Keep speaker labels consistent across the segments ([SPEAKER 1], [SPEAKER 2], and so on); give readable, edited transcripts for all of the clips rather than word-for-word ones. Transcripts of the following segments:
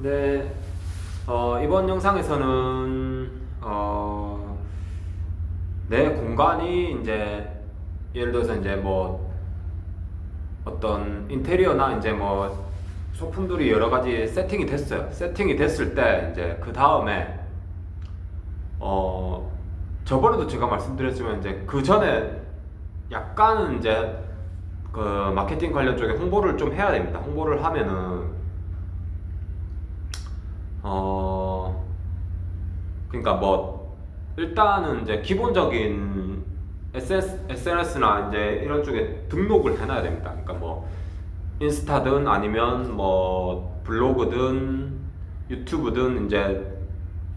[SPEAKER 1] 네, 이번 영상에서는 내 공간이 이제 예를 들어서 이제 뭐 어떤 인테리어나 이제 뭐 소품들이 여러 가지 세팅이 됐어요. 세팅이 됐을 때 이제 그 다음에 저번에도 제가 말씀드렸지만 이제 그 전에 약간은 이제 그 마케팅 관련 쪽에 홍보를 좀 해야 됩니다. 홍보를 하면은 어 그러니까 뭐 일단은 이제 기본적인 SNS나 이제 이런 쪽에 등록을 해놔야 됩니다. 그러니까 뭐 인스타든 아니면 뭐 블로그든 유튜브든 이제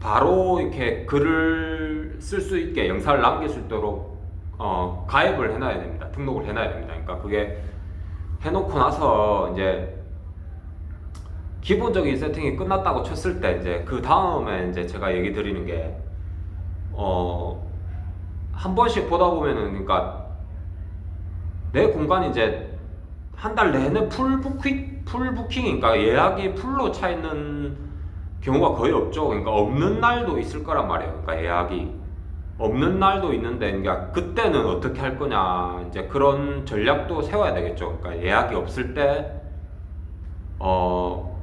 [SPEAKER 1] 바로 이렇게 글을 쓸 수 있게 영상을 남길 수 있도록 가입을 해놔야 됩니다. 등록을 해놔야 됩니다. 그러니까 그게 해놓고 나서 이제 기본적인 세팅이 끝났다고 쳤을 때 이제 그 다음에 이제 제가 얘기 드리는 게 한 번씩 보다 보면은 그러니까 내 공간이 이제 한 달 내내 풀 부킹이니까 예약이 풀로 차 있는 경우가 거의 없죠. 그러니까 없는 날도 있을 거란 말이에요. 그러니까 예약이 없는 날도 있는데 그러니까 그때는 어떻게 할 거냐 이제 그런 전략도 세워야 되겠죠. 그러니까 예약이 없을 때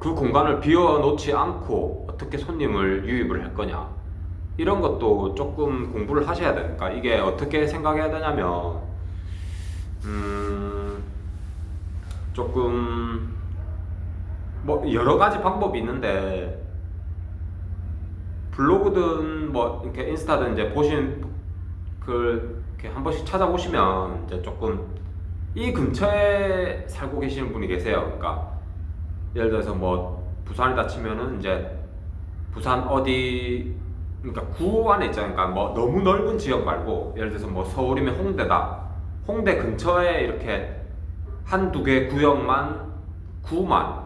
[SPEAKER 1] 그 공간을 비워놓지 않고 어떻게 손님을 유입을 할 거냐 이런 것도 조금 공부를 하셔야 되니까 이게 어떻게 생각해야 되냐면 조금 뭐 여러 가지 방법이 있는데 블로그든 뭐 이렇게 인스타든 이제 보신 그 이렇게 한 번씩 찾아보시면 이제 조금 이 근처에 살고 계시는 분이 계세요. 그러니까 예를 들어서 뭐 부산이다 치면은 이제 부산 어디 그러니까 구 안에 있잖아요. 그러니까 뭐 너무 넓은 지역 말고 예를 들어서 뭐 서울이면 홍대다. 홍대 근처에 이렇게 한두 개 구역만 구만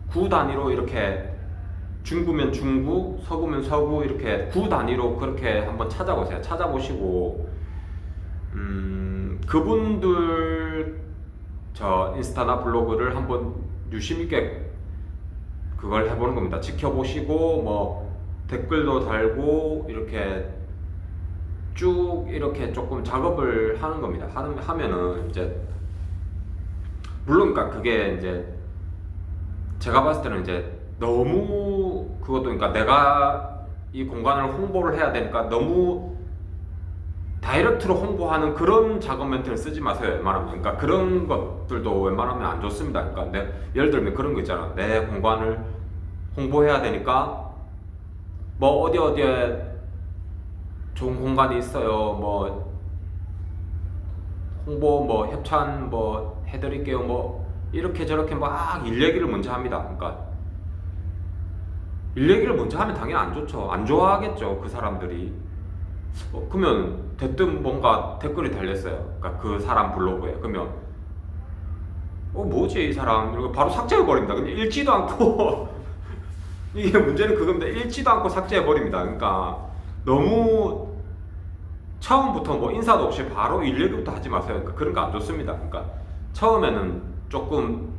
[SPEAKER 1] 구 단위로 이렇게 중구면 중구, 서구면 서구 이렇게 구 단위로 그렇게 한번 찾아보세요. 찾아보시고 그분들 저 인스타나 블로그를 한번 유심 있게 그걸 해보는 겁니다. 지켜보시고 뭐 댓글도 달고 이렇게 쭉 이렇게 조금 작업을 하는 겁니다. 하면은 이제 물론 그러니까 그게 이제 제가 봤을 때는 이제 너무 그것도 그러니까 내가 이 공간을 홍보를 해야 되니까 너무 다이렉트로 홍보하는 그런 작업 멘트를 쓰지 마세요. 웬만하면 그러니까 그런 것들도 웬만하면 안 좋습니다. 그러니까 예를 들면 그런 거 있잖아. 내 공간을 홍보해야 되니까 뭐 어디에 좋은 공간이 있어요. 뭐 홍보 뭐 협찬 뭐 해드릴게요. 뭐 이렇게 저렇게 막 일 얘기를 먼저 합니다. 그러니까 일 얘기를 먼저 하면 당연히 안 좋죠. 안 좋아하겠죠. 그 사람들이. 그러면 대뜸 뭔가 댓글이 달렸어요. 그러니까 그 사람 블로그에. 그러면 뭐지 이 사람 이러고 바로 삭제해버립니다. 근데 읽지도 않고 이게 문제는 그겁니다. 읽지도 않고 삭제해버립니다. 그러니까 너무 처음부터 뭐 인사도 없이 바로 일 얘기부터 하지 마세요. 그러니까 그런 거 안 좋습니다. 그러니까 처음에는 조금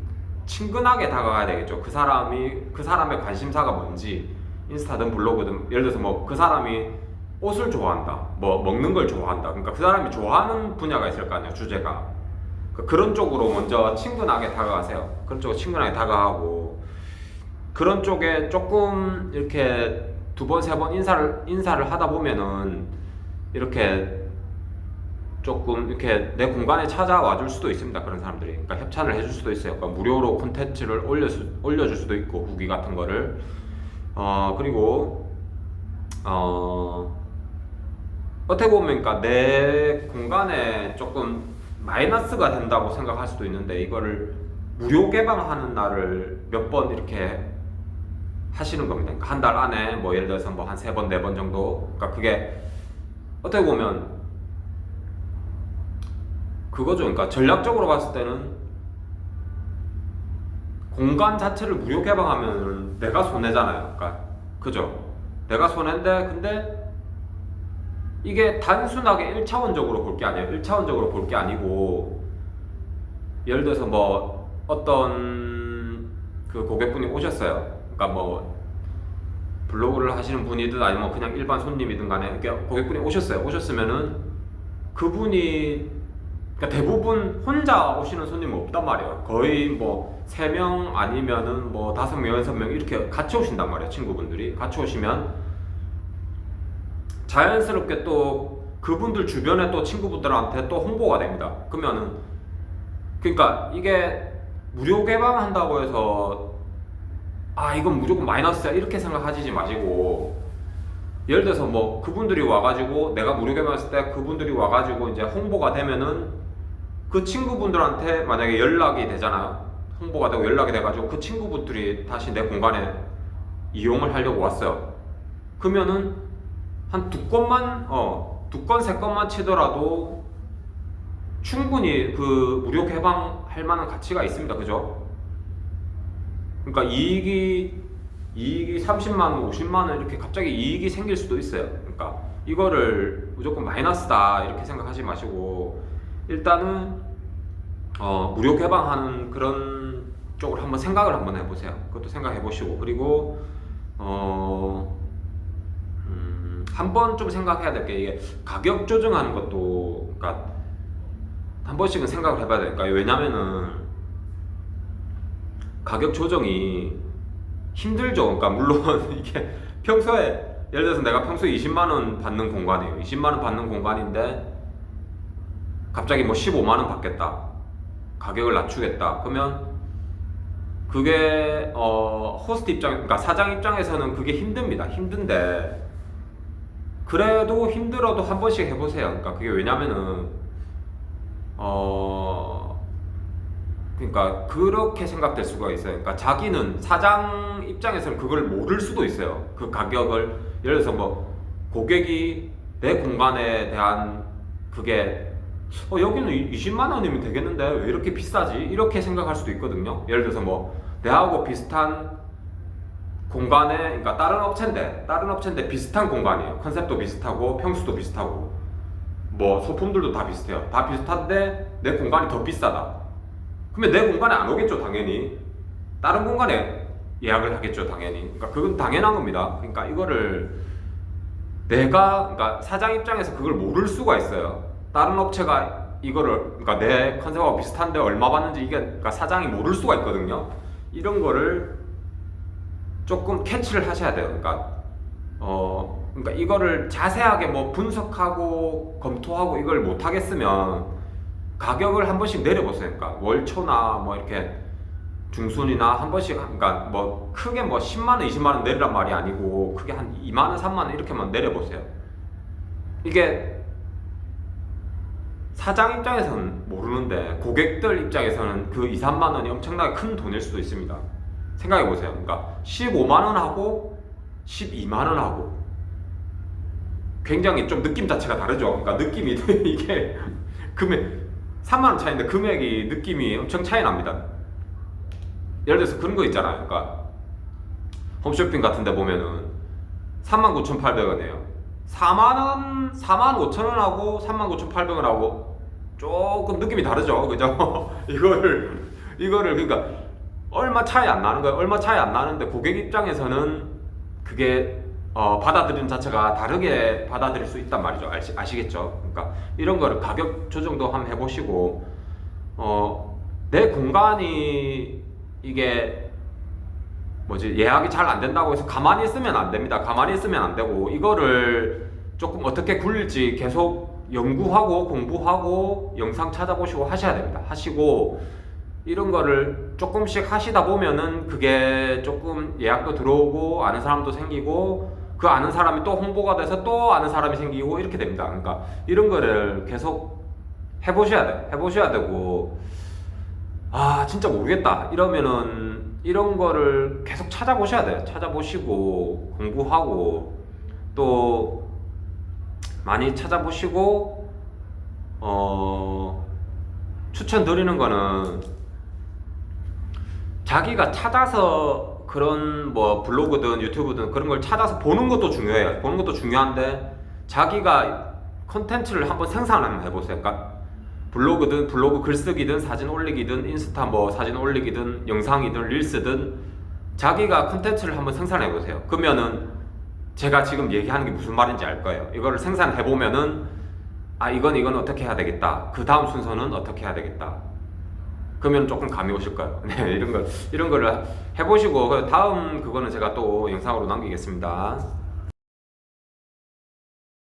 [SPEAKER 1] 친근하게 다가가야 되겠죠. 그 사람의 관심사가 뭔지 인스타든 블로그든 예를 들어서 뭐 그 사람이 옷을 좋아한다, 뭐 먹는 걸 좋아한다. 그러니까 그 사람이 좋아하는 분야가 있을 거 아니야, 주제가. 그런 쪽으로 먼저 친근하게 다가가세요. 그런 쪽으로 친근하게 다가가고 그런 쪽에 조금 이렇게 두 번, 세 번 인사를 하다 보면은 이렇게 조금 이렇게 내 공간에 찾아와 줄 수도 있습니다. 그런 사람들이. 그러니까 협찬을 해줄 수도 있어요. 그러니까 무료로 콘텐츠를 올려줄 수도 있고 후기 같은 거를. 그리고 어떻게 보면 그러니까 내 공간에 조금 마이너스가 된다고 생각할 수도 있는데 이거를 무료 개방하는 날을 몇 번 이렇게 하시는 겁니다. 그러니까 한 달 안에 뭐 예를 들어서 뭐 한 세 번, 네 번 정도. 그러니까 그게 어떻게 보면 그거죠. 그러니까 전략적으로 봤을 때는 공간 자체를 무료 개방하면 내가 손해잖아요. 그러니까 그죠? 내가 손해인데 근데 이게 단순하게 1차원적으로 볼 게 아니에요. 1차원적으로 볼 게 아니고 예를 들어서 뭐 어떤 그 고객분이 오셨어요. 그러니까 뭐 블로그를 하시는 분이든 아니면 그냥 일반 손님이든 간에 그러니까 고객분이 오셨어요. 오셨으면은 그분이 그러니까 대부분 혼자 오시는 손님은 없단 말이에요. 거의 뭐 3명 아니면은 뭐 5명, 6명 이렇게 같이 오신단 말이에요. 친구분들이 같이 오시면 자연스럽게 또 그분들 주변에 또 친구분들한테 또 홍보가 됩니다. 그러면은 그러니까 이게 무료 개방한다고 해서 아 이건 무조건 마이너스야 이렇게 생각하지 마시고, 예를 들어서 뭐 그분들이 와가지고 내가 무료 개방했을 때 그분들이 와가지고 이제 홍보가 되면은 그 친구분들한테 만약에 연락이 되잖아요. 홍보가 되고 연락이 돼가지고 그 친구분들이 다시 내 공간에 이용을 하려고 왔어요. 그러면은 한 2건만 2건 3건만 치더라도 충분히 그 무료 개방할 만한 가치가 있습니다. 그죠? 그러니까 이익이 30만원, 50만원 이렇게 갑자기 이익이 생길 수도 있어요. 그러니까 이거를 무조건 마이너스다 이렇게 생각하지 마시고 일단은 무료 개방하는 그런 쪽으로 한번 생각을 한번 해보세요. 그것도 생각해 보시고, 그리고 한번 좀 생각해야 될 게 이게 가격 조정하는 것도 그러니까 한 번씩은 생각을 해봐야 되니까. 왜냐면은 가격 조정이 힘들죠. 그러니까 물론 이게 평소에 예를 들어서 내가 평소에 20만원 받는 공간이에요. 20만원 받는 공간인데 갑자기 뭐 15만원 받겠다, 가격을 낮추겠다, 그러면 그게 호스트 입장, 그러니까 사장 입장에서는 그게 힘듭니다. 힘든데 그래도 힘들어도 한 번씩 해보세요. 그러니까 그게 왜냐면은 그러니까 그렇게 생각될 수가 있어요. 그러니까 자기는 사장 입장에서는 그걸 모를 수도 있어요. 그 가격을 예를 들어서 뭐 고객이 내 공간에 대한 그게 여기는 20만 원이면 되겠는데 왜 이렇게 비싸지? 이렇게 생각할 수도 있거든요. 예를 들어서 뭐 내하고 비슷한 공간에, 그러니까 다른 업체인데 비슷한 공간이에요. 컨셉도 비슷하고 평수도 비슷하고 뭐 소품들도 다 비슷해요. 다 비슷한데 내 공간이 더 비싸다. 그러면 내 공간에 안 오겠죠, 당연히. 다른 공간에 예약을 하겠죠, 당연히. 그러니까 그건 당연한 겁니다. 그러니까 이거를 그러니까 사장 입장에서 그걸 모를 수가 있어요. 다른 업체가 이거를, 그러니까 내 컨셉하고 비슷한데 얼마 받는지 이게 그러니까 사장이 모를 수가 있거든요. 이런 거를 조금 캐치를 하셔야 돼요. 그러니까 이거를 자세하게 뭐 분석하고 검토하고 이걸 못 하겠으면 가격을 한 번씩 내려보세요. 그러니까 월초나 뭐 이렇게 중순이나 한 번씩, 그러니까 뭐 크게 뭐 10만원, 20만원 내리란 말이 아니고 크게 한 2만원, 3만원 이렇게만 내려보세요. 이게 사장 입장에서는 모르는데 고객들 입장에서는 그 2, 3만원이 엄청나게 큰 돈일 수도 있습니다. 생각해보세요. 그러니까 15만원하고 12만원하고 굉장히 좀 느낌 자체가 다르죠. 그러니까 느낌이 이게 금액 3만원 차이인데 금액이 느낌이 엄청 차이 납니다. 예를 들어서 그런 거 있잖아요. 그러니까 홈쇼핑 같은 데 보면은 39,800원이에요 4만원, 45,000원하고 39,800원하고 조금 느낌이 다르죠. 그죠? 이거를 그러니까 얼마 차이 안 나는 거예요. 얼마 차이 안 나는데 고객 입장에서는 그게 받아들이는 자체가 다르게 받아들일 수 있단 말이죠. 아시겠죠? 그러니까 이런 거를 가격 조정도 한번 해보시고, 내 공간이 이게 예약이 잘 안 된다고 해서 가만히 있으면 안 됩니다. 가만히 있으면 안 되고 이거를 조금 어떻게 굴릴지 계속 연구하고 공부하고 영상 찾아보시고 하셔야 됩니다. 하시고 이런 거를 조금씩 하시다 보면은 그게 조금 예약도 들어오고 아는 사람도 생기고 그 아는 사람이 또 홍보가 돼서 또 아는 사람이 생기고 이렇게 됩니다. 그러니까 이런 거를 계속 해보셔야 되고, 진짜 모르겠다 이러면은 이런 거를 계속 찾아보셔야 돼요. 찾아보시고 공부하고 또 많이 찾아보시고 추천드리는 거는 자기가 찾아서 그런 뭐 블로그든 유튜브든 그런 걸 찾아서 보는 것도 중요해요. 보는 것도 중요한데 자기가 컨텐츠를 한번 생산을 한번 해보세요. 그러니까 블로그 글쓰기든 사진 올리기든 인스타 뭐 사진 올리기든 영상이든 릴스든 자기가 컨텐츠를 한번 생산해 보세요. 그러면은 제가 지금 얘기하는 게 무슨 말인지 알 거예요. 이거를 생산해 보면은 아 이건 어떻게 해야 되겠다. 그 다음 순서는 어떻게 해야 되겠다. 그러면 조금 감이 오실 거예요. 네, 이런 거를 해보시고 다음 그거는 제가 또 영상으로 남기겠습니다.